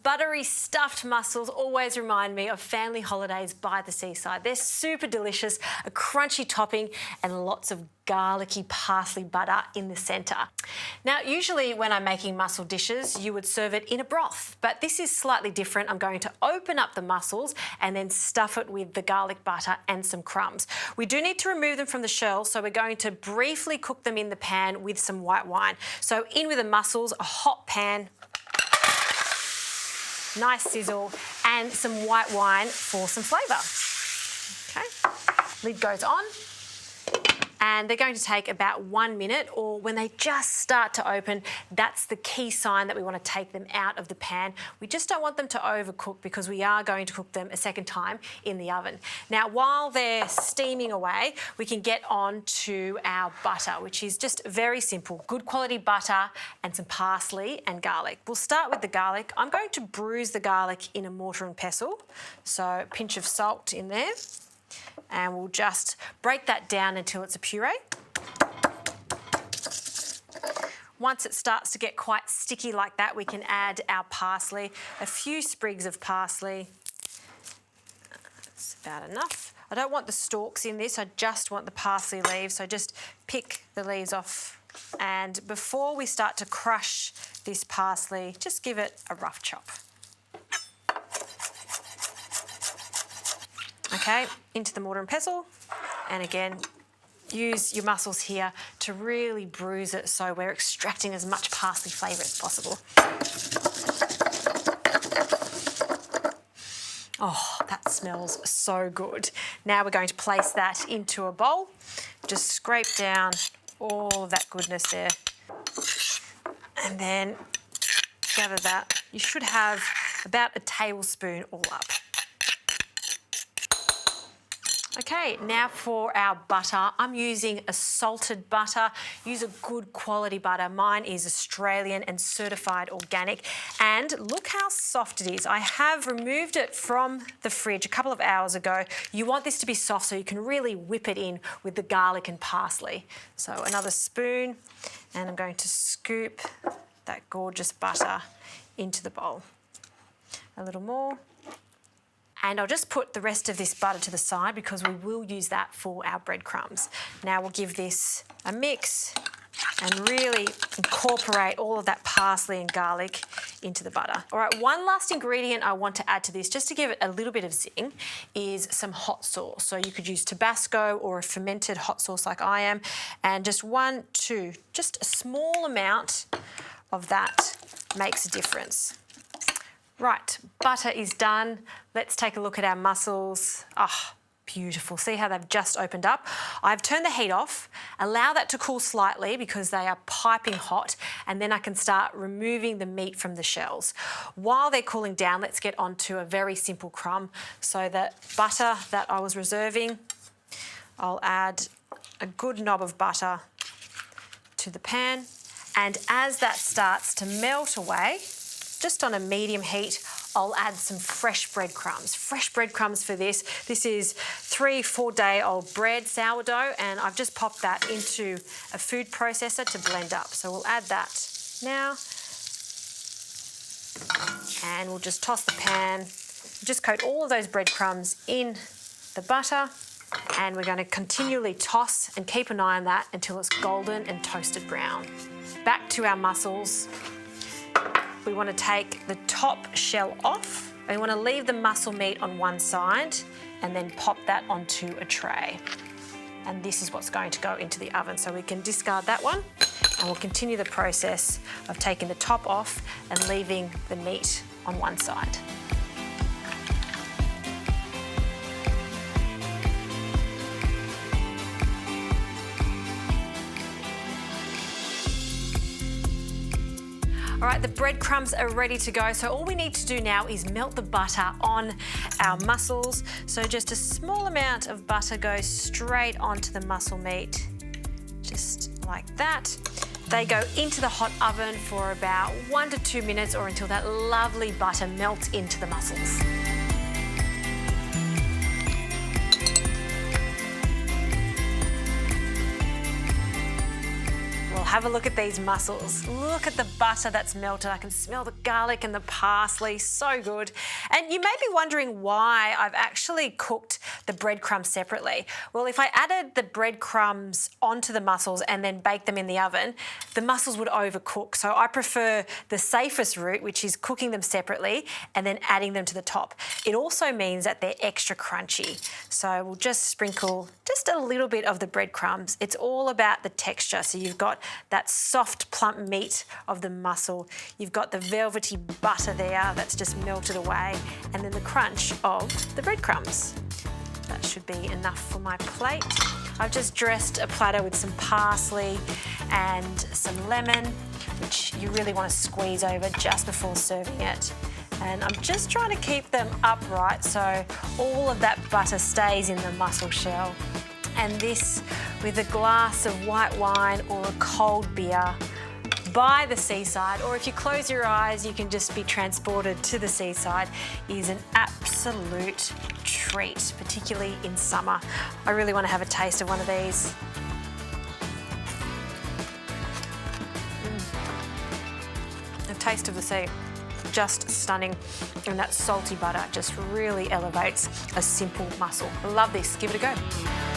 Buttery stuffed mussels always remind me of family holidays by the seaside. They're super delicious, a crunchy topping and lots of garlicky parsley butter in the centre. Now, usually when I'm making mussel dishes, you would serve it in a broth, but this is slightly different. I'm going to open up the mussels and then stuff it with the garlic butter and some crumbs. We do need to remove them from the shell, so we're going to briefly cook them in the pan with some white wine. So in with the mussels, a hot pan, nice sizzle, and some white wine for some flavour. Okay, lid goes on, and they're going to take about 1 minute, or when they just start to open, that's the key sign that we want to take them out of the pan. We just don't want them to overcook because we are going to cook them a second time in the oven. Now, while they're steaming away, we can get on to our butter, which is just very simple. Good quality butter and some parsley and garlic. We'll start with the garlic. I'm going to bruise the garlic in a mortar and pestle, so a pinch of salt in there. And we'll just break that down until it's a puree. Once it starts to get quite sticky like that, we can add our parsley, a few sprigs of parsley. That's about enough. I don't want the stalks in this, I just want the parsley leaves, so just pick the leaves off. And before we start to crush this parsley, just give it a rough chop. Okay, into the mortar and pestle, and again, use your mussels here to really bruise it so we're extracting as much parsley flavour as possible. Oh, that smells so good. Now we're going to place that into a bowl. Just scrape down all of that goodness there. And then gather that. You should have about a tablespoon all up. Okay, now for our butter. I'm using a salted butter. Use a good quality butter. Mine is Australian and certified organic. And look how soft it is. I have removed it from the fridge a couple of hours ago. You want this to be soft so you can really whip it in with the garlic and parsley. So another spoon, and I'm going to scoop that gorgeous butter into the bowl. A little more. And I'll just put the rest of this butter to the side because we will use that for our breadcrumbs. Now we'll give this a mix and really incorporate all of that parsley and garlic into the butter. All right, one last ingredient I want to add to this, just to give it a little bit of zing, is some hot sauce. So you could use Tabasco or a fermented hot sauce like I am, and just just a small amount of that makes a difference. Right, butter is done. Let's take a look at our mussels. Ah, beautiful. See how they've just opened up? I've turned the heat off. Allow that to cool slightly because they are piping hot, and then I can start removing the meat from the shells. While they're cooling down, let's get on to a very simple crumb. So that butter that I was reserving, I'll add a good knob of butter to the pan, and as that starts to melt away, just on a medium heat, I'll add some fresh breadcrumbs. Fresh breadcrumbs for this. This is 3-4 day old bread, sourdough, and I've just popped that into a food processor to blend up. So we'll add that now. And we'll just toss the pan. Just coat all of those breadcrumbs in the butter, and we're going to continually toss and keep an eye on that until it's golden and toasted brown. Back to our mussels. We want to take the top shell off. We want to leave the mussel meat on one side and then pop that onto a tray. And this is what's going to go into the oven. So we can discard that one, and we'll continue the process of taking the top off and leaving the meat on one side. All right, the breadcrumbs are ready to go. So all we need to do now is melt the butter on our mussels. So just a small amount of butter goes straight onto the mussel meat, just like that. They go into the hot oven for about 1 to 2 minutes, or until that lovely butter melts into the mussels. We'll have a look at these mussels. Look at the butter that's melted. I can smell the garlic and the parsley, so good. And you may be wondering why I've actually cooked the breadcrumbs separately. Well, if I added the breadcrumbs onto the mussels and then baked them in the oven, the mussels would overcook. So I prefer the safest route, which is cooking them separately and then adding them to the top. It also means that they're extra crunchy. So we'll just sprinkle just a little bit of the breadcrumbs. It's all about the texture. So you've got that soft, plump meat of the mussel. You've got the velvety butter there that's just melted away, and then the crunch of the breadcrumbs. That should be enough for my plate. I've just dressed a platter with some parsley and some lemon, which you really want to squeeze over just before serving it. And I'm just trying to keep them upright so all of that butter stays in the mussel shell. And this with a glass of white wine or a cold beer by the seaside, or if you close your eyes, you can just be transported to the seaside, is an absolute treat, particularly in summer. I really want to have a taste of one of these. The taste of the sea, just stunning. And that salty butter just really elevates a simple mussel. I love this, give it a go.